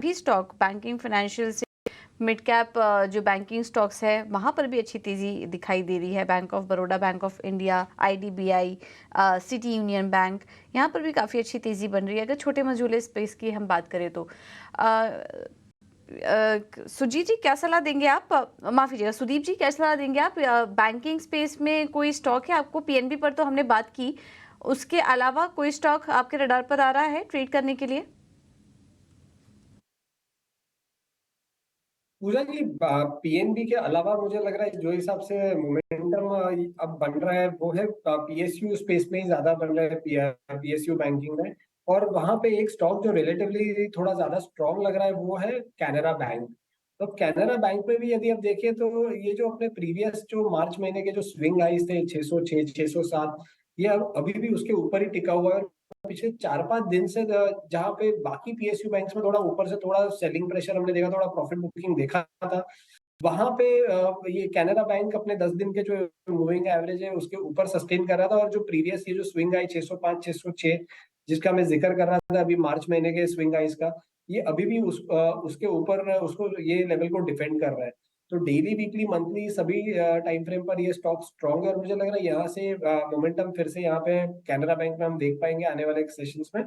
भी stock banking financial से mid cap जो बैंकिंग स्टॉक्स है वहाँ पर भी अच्छी तेज़ी दिखाई दे रही है। Bank of Baroda, bank of India, IDBI, city union bank, यहाँ पर भी काफ़ी अच्छी तेज़ी बन रही है। अगर छोटे मझोले स्पेस की हम बात करें तो सुजीत जी क्या सलाह देंगे आप, माफ़ कीजिएगा सुदीप जी क्या सलाह देंगे आप, बैंकिंग स्पेस में कोई स्टॉक है आपको? पीएनबी पर तो हमने बात की, उसके अलावा कोई स्टॉक आपके रडार पर आ रहा है ट्रेड करने के लिए? पूजा जी, पीएनबी के अलावा मुझे लग रहा है जो हिसाब से मोमेंटम अब बन रहा है वो है पीएसयू स्पेस में ही ज्यादा बन रहा है, पीएसयू बैंकिंग में। और वहां पे एक स्टॉक जो रिलेटिवली थोड़ा ज्यादा स्ट्रांग लग रहा है वो है कैनरा बैंक। तो कैनरा बैंक में भी यदि आप देखिए तो ये जो अपने प्रीवियस जो मार्च महीने के जो स्विंग आइस थे 606 607, ये अब अभी भी उसके ऊपर ही टिका हुआ है। पिछले 4-5 दिन से जहाँ पे बाकी पीएसयू बैंक्स में थोड़ा ऊपर से थोड़ा सेलिंग प्रेशर हमने देखा, थोड़ा प्रॉफिट बुकिंग देखा था, वहां पे ये कैनरा बैंक अपने 10 दिन के जो मूविंग एवरेज है उसके ऊपर सस्टेन कर रहा था। और जो प्रीवियस ये जो स्विंग आई 605 606 जिसका मैं जिक्र कर रहा था अभी मार्च महीने के स्विंग आइस का, ये अभी भी उसके ऊपर उसको ये लेवल को डिफेंड कर रहा है। तो डेली वीकली मंथली सभी टाइम फ्रेम पर ये स्टॉक स्ट्रॉन्ग है और मुझे लग रहा है यहाँ से मोमेंटम फिर से यहाँ पे कैनरा बैंक में हम देख पाएंगे आने वाले सेशंस में।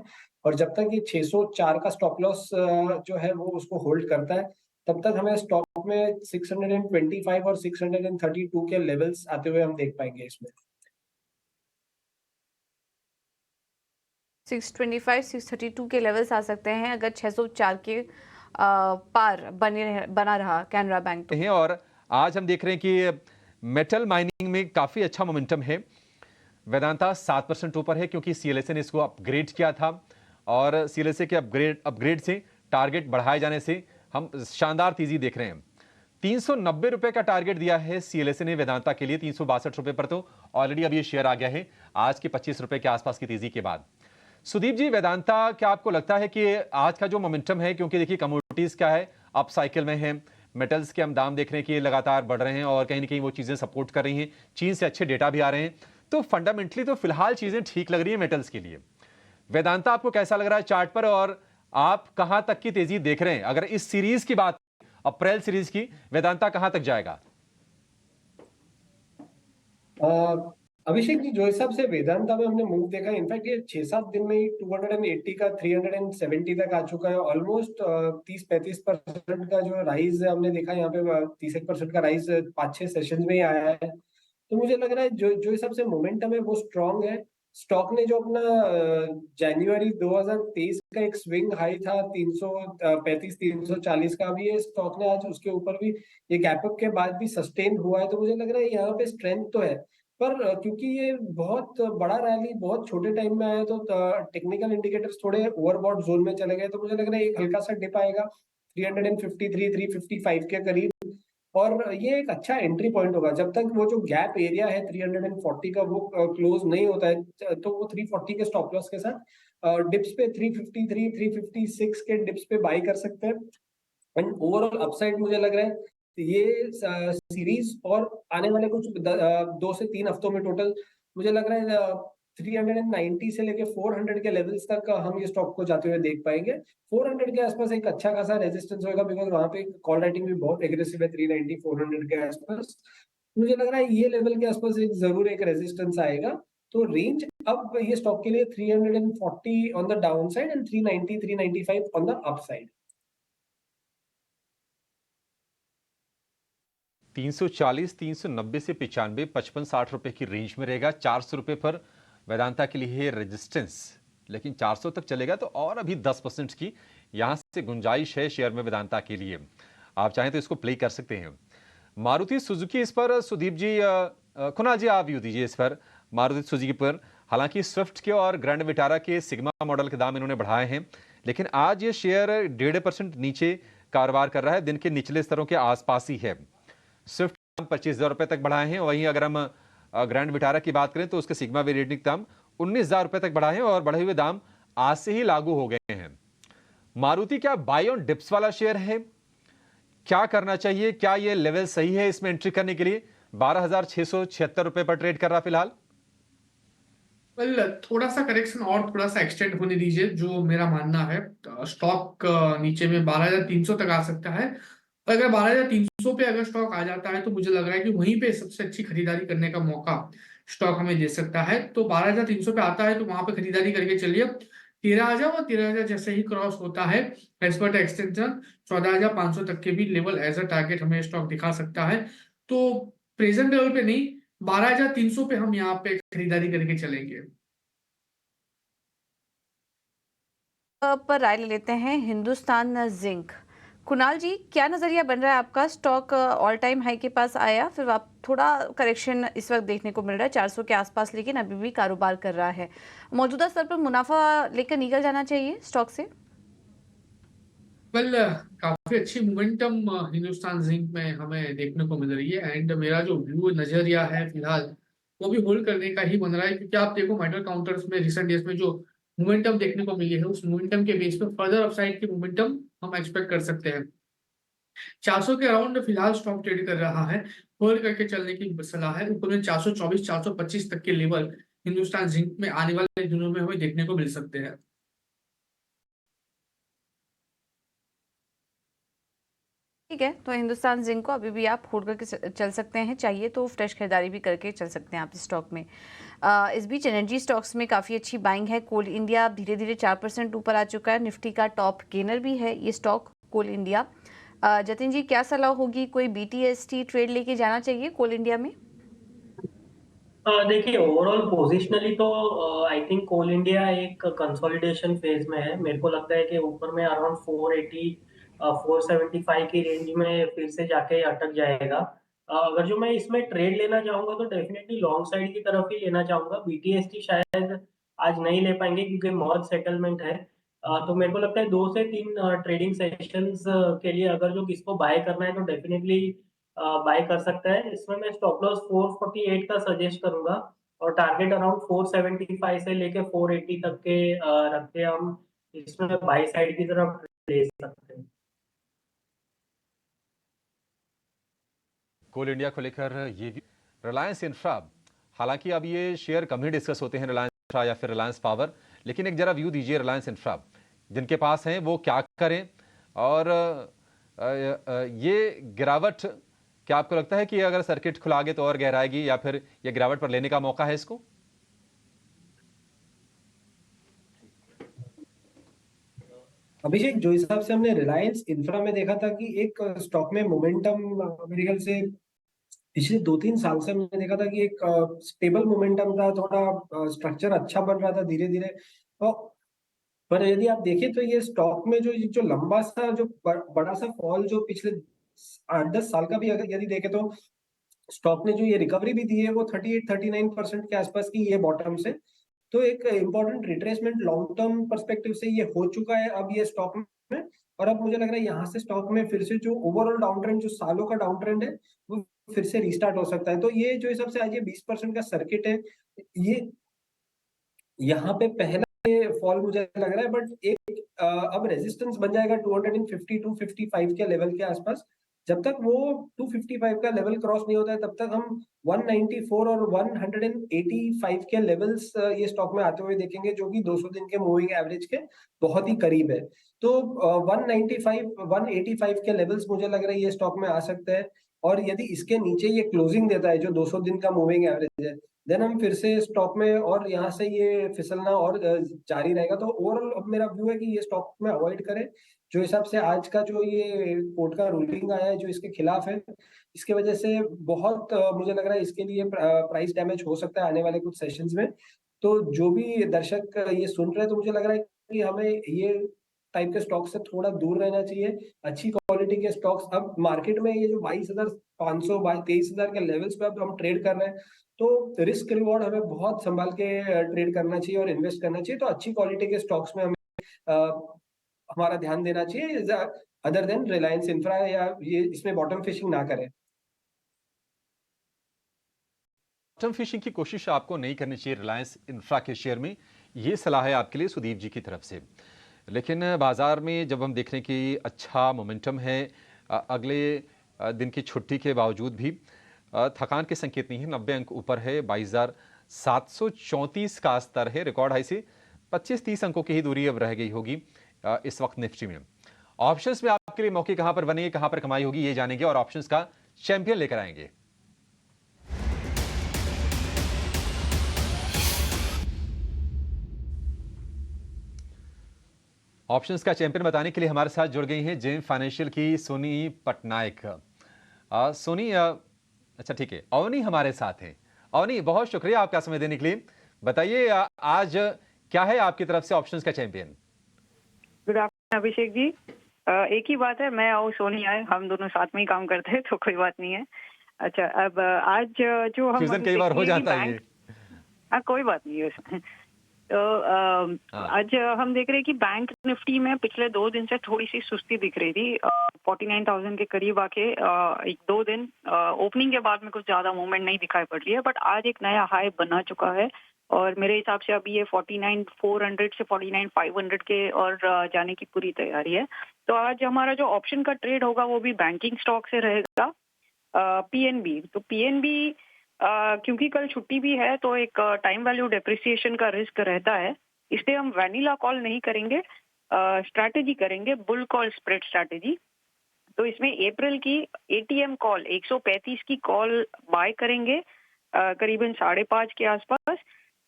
और जब तक ये 604 का स्टॉप लॉस जो है वो उसको होल्ड करता है, तब तक हमें स्टॉक में 625 और 632 के लेवल्स आते हुए हम देख पाएंगे इसमें। 625 632 के लेवल्स आ सकते हैं अगर 604 के पार बना रहा कैनरा बैंक तो। और आज हम देख रहे हैं कि मेटल माइनिंग में काफी अच्छा मोमेंटम है। वेदांता 7% ऊपर है क्योंकि सीएलएसए ने इसको अपग्रेड किया था और सीएलएसए के अपग्रेड से टारगेट बढ़ाए जाने से हम शानदार तेजी देख रहे हैं। 390 रुपए का टारगेट दिया है सीएलएसए ने वेदांता के लिए। 362 रुपए पर तो ऑलरेडी अब ये शेयर आ गया है आज के 25 रुपए के आसपास की तेजी के बाद। सुदीप जी, वेदांता क्या आपको लगता है कि आज का जो मोमेंटम है, क्योंकि देखिए कमोडिटीज क्या है, अप साइकिल में है, मेटल्स के हम दाम देख रहे हैं कि लगातार बढ़ रहे हैं और कहीं ना कहीं वो चीजें सपोर्ट कर रही हैं, चीन से अच्छे डेटा भी आ रहे हैं, तो फंडामेंटली तो फिलहाल चीजें ठीक लग रही है मेटल्स के लिए। वेदांता आपको कैसा लग रहा है चार्ट पर और आप कहां तक की तेजी देख रहे हैं? अगर इस सीरीज की बात, अप्रैल सीरीज की, वेदांता कहां तक जाएगा? अभिषेक जी, जो हिसाब से वेदांता में हमने मूव देखा, इनफैक्ट ये 6-7 दिन में ही 280 का 370 तक आ चुका है। ऑलमोस्ट 30-35% का जो राइज हमने देखा यहाँ पे, 30% का राइज 5-6 सेशन में ही आया है। तो मुझे लग रहा है जो जो हिसाब से मोमेंटम है वो स्ट्रांग है। स्टॉक ने जो अपना जनवरी 2023 का एक स्विंग हाई था 335 340 का, अभी ये स्टॉक ने आज उसके ऊपर भी ये गैप अप के बाद भी सस्टेन हुआ है। तो मुझे लग रहा है यहाँ पे स्ट्रेंथ तो है, पर क्योंकि ये बहुत बड़ा रैली बहुत छोटे टाइम में आया तो टेक्निकल इंडिकेटर्स थोड़े ओवरबॉट जोन में चले गए। तो मुझे लग रहा है एक हल्का सा डिप आएगा 353 355 के करीब, और ये एक अच्छा एंट्री पॉइंट होगा। जब तक वो जो गैप एरिया है 340 का वो क्लोज नहीं होता है तो वो 340 के स्टॉप लॉस के साथ डिप्स पे 353 356 के डिप्स पे बाई कर सकते हैं। एंड ओवरऑल अपसाइड मुझे लग रहा है ये सीरीज और आने वाले कुछ 2 से 3 हफ्तों में टोटल मुझे लग रहा है 390 से लेके 400 के लेवल्स तक हम ये स्टॉक को जाते हुए देख पाएंगे। 400 के आसपास एक अच्छा खासा रेजिस्टेंस होगा, बिकॉज वहां पे कॉल राइटिंग भी बहुत एग्रेसिव है 390 400 के आसपास। मुझे लग रहा है ये लेवल के आसपास एक जरूर एक रेजिस्टेंस आएगा। तो रेंज अब ये स्टॉक के लिए 340 on the down side and 390 395 on the up side. 340 390 से 95 55 60 रुपए की रेंज में रहेगा। 400 रुपए पर वेदांता के लिए रेजिस्टेंस, लेकिन 400 तक चलेगा तो और अभी 10% की यहां से गुंजाइश है शेयर में वेदांता के लिए। आप चाहें तो इसको प्ले कर सकते हैं। मारुति सुजुकी, इस पर सुदीप जी, कुणाल जी आप व्यू दीजिए इस पर मारुति सुजुकी पर। हालांकि स्विफ्ट के और ग्रैंड विटारा के सिग्मा मॉडल के दाम इन्होंने बढ़ाए हैं, लेकिन आज ये शेयर 1.5% नीचे कारोबार कर रहा है, दिन के निचले स्तरों के आसपास ही है। स्विफ्ट दाम 25,000 रुपए तक बढ़ाए हैं। वहीं अगर हम ग्रैंड विटारा की बात करें तो उसके सिग्मा वेरिएंट के दाम 19,000 रुपए तक बढ़ाए हैं और बढ़े हुए दाम आज से ही लागू हो गए हैं। मारुति क्या बाय ऑन डिप्स वाला शेयर है? क्या करना चाहिए? क्या यह लेवल सही है इसमें एंट्री करने के लिए? 12,676 रुपए पर ट्रेड कर रहा फिलहाल। वेल थोड़ा सा करेक्शन और थोड़ा सा एक्सटेंड होने दीजिए, जो मेरा मानना है। स्टॉक नीचे में 12,300 तक आ सकता है। अगर 12,300 पे अगर स्टॉक आ जाता है तो मुझे लग रहा है कि वहीं पे सबसे अच्छी खरीदारी करने का मौका स्टॉक हमें दे सकता है। तो 12,300 पे आता है तो वहां पे खरीदारी करके चलिए। 13,000 और 13,000 जैसे ही क्रॉस होता है, एज पर एक्सटेंशन 14,500 तक के भी लेवल एज अ टारगेट हमें स्टॉक दिखा सकता है। तो प्रेजेंट लेवल पे नहीं, 12,300 पे हम यहाँ पे खरीदारी करके चलेंगे। पर राय ले लेते हैं हिंदुस्तान जिंक। कुणाल जी, क्या नजरिया बन रहा है आपका? स्टॉक ऑल टाइम हाई के पास आया, फिर आप थोड़ा करेक्शन इस वक्त देखने को मिल रहा है 400 के आसपास, लेकिन अभी भी कारोबार कर रहा है। मौजूदा स्तर पर मुनाफा लेकर निकल जाना चाहिए स्टॉक से? वेल काफी अच्छी मोमेंटम हिंदुस्तान जिंक में हमें देखने को मिल रही है, एंड मेरा जो व्यू नजरिया है फिलहाल वो भी होल्ड करने का ही बन रहा है, क्योंकि आप देखो मेटल काउंटर्स में रिसेंट डेज में जो मोमेंटम देखने को मिली है, उस मोमेंटम के बेस पे फर्दर अपसाइड की मोमेंटम हम एक्सपेक्ट कर सकते हैं। 400 के अराउंड फिलहाल स्टॉक ट्रेड कर रहा है, होल्ड करके चलने की सलाह है। ऊपर में 424 425 तक के लेवल हिंदुस्तान जिंक में आने वाले दिनों में हमें देखने को मिल सकते हैं। ठीक है, तो हिंदुस्तान जिंक को अभी भी आप होल्ड करके चल सकते हैं, चाहिए तो फ्रेश खरीदारी भी करके चल सकते हैं आप इस स्टॉक में। इस बीच एनर्जी स्टॉक्स में काफ़ी अच्छी बाइंग है। कोल इंडिया धीरे धीरे 4% ऊपर आ चुका है, निफ्टी का टॉप गेनर भी है ये स्टॉक कोल इंडिया। जतिन जी, क्या सलाह होगी? कोई BTST ट्रेड लेके जाना चाहिए कोल इंडिया में? देखिए ओवरऑल पोजिशनली तो आई थिंक कोल इंडिया एक कंसोलिडेशन फेज में है। मेरे को लगता है कि ऊपर में अराउंड 480 475 की रेंज में फिर से जाके अटक जाएगा। अगर जो मैं इसमें ट्रेड लेना चाहूंगा तो डेफिनेटली लॉन्ग साइड की तरफ ही लेना चाहूंगा। बीटीएसटी शायद आज नहीं ले पाएंगे क्योंकि मॉर्ज सेटलमेंट है। तो मेरे को लगता है 2 से 3 ट्रेडिंग सेशंस के लिए अगर जो किसको बाय करना है तो डेफिनेटली बाय कर सकता है। इसमें मैं स्टॉप लॉस 448 का सजेस्ट करूंगा और टारगेट अराउंड 475 से लेके 480 तक के रख के हम इसमें बाई साइड की तरफ ले सकते हैं। कोल इंडिया को लेकर ये भी रिलायंस इंफ्रा, हालांकि अब ये शेयर कम ही डिस्कस होते हैं, रिलायंस इंफ्रा या फिर रिलायंस पावर, लेकिन एक जरा व्यू दीजिए रिलायंस इंफ्रा जिनके पास हैं वो क्या करें। और ये गिरावट क्या आपको लगता है कि अगर सर्किट खुला आगे तो और गहराएगी, या फिर ये गिरावट पर लेने का मौका है इसको? अभिषेक, जो हिसाब से हमने रिलायंस इंफ्रा में देखा था कि एक स्टॉक में मोमेंटम मेरे ख्याल से पिछले 2-3 साल से हमने देखा था कि एक स्टेबल मोमेंटम था, थोड़ा स्ट्रक्चर अच्छा बन रहा था धीरे धीरे। तो पर यदि आप देखें तो ये स्टॉक में जो लंबा सा जो बड़ा सा फॉल जो पिछले 8-10 साल का भी अगर यदि देखें तो स्टॉक ने जो ये रिकवरी भी दी है वो 38-39% के आसपास की ये बॉटम से। तो एक important retracement long term perspective से ये हो चुका है अब ये स्टॉक में। और अब मुझे लग रहा है यहाँ से स्टॉक में फिर से जो ओवरऑल डाउन ट्रेंड, जो सालों का डाउन ट्रेंड है, वो फिर से रिस्टार्ट हो सकता है। तो ये जो हिसाब से आज ये 20% का सर्किट है, ये यहाँ पे पहला फॉल मुझे लग रहा है। बट एक अब रेजिस्टेंस बन जाएगा 250-255 के लेवल के आसपास। जब तक वो 255 का लेवल क्रॉस नहीं होता है तब तक हम 194 और 185 के लेवल्स ये स्टॉक में आते हुए देखेंगे, जो कि 200 दिन के मूविंग एवरेज के बहुत ही करीब है। तो 195 185 के लेवल्स मुझे लग रहा है ये स्टॉक में आ सकते हैं। और यदि इसके नीचे ये क्लोजिंग देता है जो 200 दिन का मूविंग एवरेज है, देन हम फिर से स्टॉक में और यहाँ से ये फिसलना और जारी रहेगा। तो ओवरऑल अब मेरा व्यू है कि ये स्टॉक में अवॉइड करें। जो हिसाब से आज का जो ये कोर्ट का रूलिंग आया है जो इसके खिलाफ है, इसके वजह से बहुत मुझे लग रहा है इसके लिए प्राइस डैमेज हो सकता है आने वाले कुछ सेशंस में। तो जो भी दर्शक ये सुन रहे हैं तो मुझे लग रहा है कि हमें ये टाइप के स्टॉक से थोड़ा दूर रहना चाहिए। अच्छी क्वालिटी के स्टॉक्स अब मार्केट में ये जो 22,500 23,000 के लेवल्स पे अब हम ट्रेड कर रहे हैं, तो रिस्क रिवॉर्ड हमें बहुत संभाल के ट्रेड करना चाहिए और इन्वेस्ट करना चाहिए। तो अच्छी क्वालिटी के स्टॉक्स में हमें हमारा ध्यान देना चाहिए, अदर देन रिलायंस इंफ्रा, या ये इसमें बॉटम फिशिंग ना करें। बॉटम फिशिंग की कोशिश आपको नहीं करनी चाहिए रिलायंस इंफ्रा के शेयर में, ये सलाह है आपके लिए सुदीप जी की तरफ से। लेकिन बाजार में जब हम देख रहे हैं कि अच्छा मोमेंटम है, अगले दिन की छुट्टी के बावजूद भी थकान के संकेत नहीं है, 90 अंक ऊपर है, 734 का स्तर है। रिकॉर्ड हाई से 25-30 अंकों की ही दूरी अब रह गई होगी इस वक्त निफ्टी में। ऑप्शंस में आपके लिए मौके कहां पर बनेंगे, कहां पर कमाई होगी, ये जानेंगे और ऑप्शंस का चैंपियन लेकर आएंगे। ऑप्शंस का चैंपियन बताने के लिए हमारे साथ जुड़ गई हैं जेम फाइनेंशियल की सोनी पटनायक। सोनी अच्छा ठीक है, अवनी हमारे साथ हैं। अवनी, बहुत शुक्रिया आपका समय देने के लिए। बताइए आज क्या है आपकी तरफ से ऑप्शंस का champion? Good afternoon Abhishek ji. एक ही बात है, मैं और सोनी आए, हम दोनों साथ में ही काम करते हैं तो कोई बात नहीं है। अच्छा, अब आज जो हम फ्यूजन कई बार हो जाता है ये। हाँ, कोई बात नहीं है उसमें। तो आज हम देख रहे हैं कि बैंक निफ्टी में पिछले 2 दिन से थोड़ी सी सुस्ती दिख रही थी। 49,000 के करीब आके 1-2 दिन ओपनिंग के बाद में कुछ ज्यादा मूवमेंट नहीं दिखाई पड़ रही है, बट आज एक नया हाई बना चुका है और मेरे हिसाब से अभी ये 49,400 से 49,500 के और जाने की पूरी तैयारी है। तो आज हमारा जो ऑप्शन का ट्रेड होगा वो भी बैंकिंग स्टॉक से रहेगा। पीएनबी, तो पीएनबी क्योंकि कल छुट्टी भी है तो एक टाइम वैल्यू डेप्रिसिएशन का रिस्क रहता है, इसलिए हम वैनिला कॉल नहीं करेंगे, स्ट्रैटेजी करेंगे, बुल कॉल स्प्रेड स्ट्रैटेजी। तो इसमें अप्रैल की एटीएम कॉल 135 की कॉल बाय करेंगे करीबन 5:30 के आसपास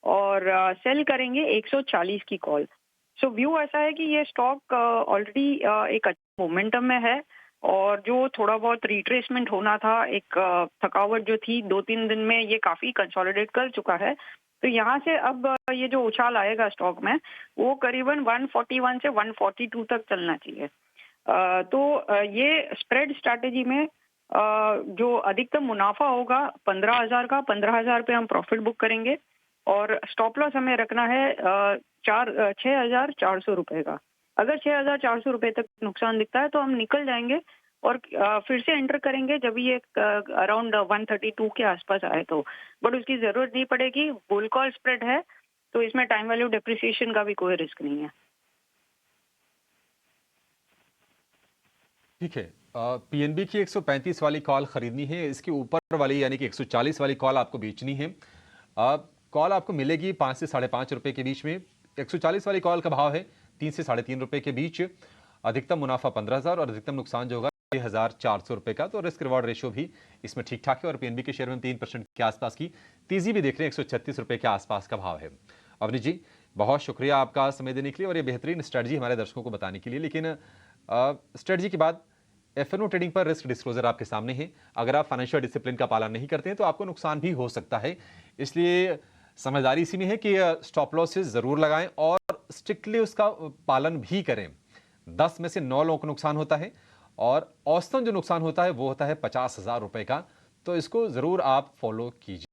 और सेल करेंगे 140 की कॉल। सो व्यू ऐसा है कि ये स्टॉक ऑलरेडी एक अच्छा मोमेंटम में है और जो थोड़ा बहुत रिट्रेसमेंट होना था, एक थकावट जो थी 2-3 दिन में, ये काफी कंसोलिडेट कर चुका है। तो यहाँ से अब ये जो उछाल आएगा स्टॉक में वो करीबन 141 से 142 तक चलना चाहिए। तो ये स्प्रेड स्ट्रैटेजी में जो अधिकतम मुनाफा होगा 15,000 का, 15,000 पे हम प्रॉफिट बुक करेंगे और स्टॉप लॉस हमें रखना है 6,400 रुपए का। अगर 6,400 रुपए तक नुकसान दिखता है तो हम निकल जाएंगे और फिर से एंटर करेंगे जब ये अराउंड 132 के आसपास आए तो, बट उसकी जरूरत नहीं पड़ेगी। बुल कॉल स्प्रेड है तो इसमें टाइम वैल्यू डेप्रिसिएशन का भी कोई रिस्क नहीं है। ठीक है, पीएनबी की 135 वाली कॉल खरीदनी है, इसके ऊपर वाली यानी कि 140 वाली कॉल आपको बेचनी है। कॉल आपको मिलेगी 5 से 5.5 रुपए के बीच में। 140 वाली कॉल का भाव है 3 से 3.5 रुपए के बीच। अधिकतम मुनाफा 15,000 और अधिकतम नुकसान जो होगा 6,400 रुपए का। तो रिस्क रिवॉर्ड रेशियो भी इसमें ठीक ठाक है और पीएनबी के शेयर में 3% के आसपास की तेजी भी देख रहे हैं। 136 रुपए के आसपास का भाव है। अवनी जी, बहुत शुक्रिया आपका समय देने के लिए और ये बेहतरीन स्ट्रेटजी हमारे दर्शकों को बताने के लिए। लेकिन स्ट्रेटजी के बाद एफएनओ ट्रेडिंग पर रिस्क डिस्क्लोजर आपके सामने है। अगर आप फाइनेंशियल डिसिप्लिन का पालन नहीं करते हैं तो आपको नुकसान भी हो सकता है। इसलिए समझदारी इसी में है कि स्टॉप लॉसेस जरूर लगाएं और स्ट्रिक्टली उसका पालन भी करें। 10 में से 9 लोगों को नुकसान होता है और औसतन जो नुकसान होता है वो होता है 50,000 रुपए का। तो इसको जरूर आप फॉलो कीजिए।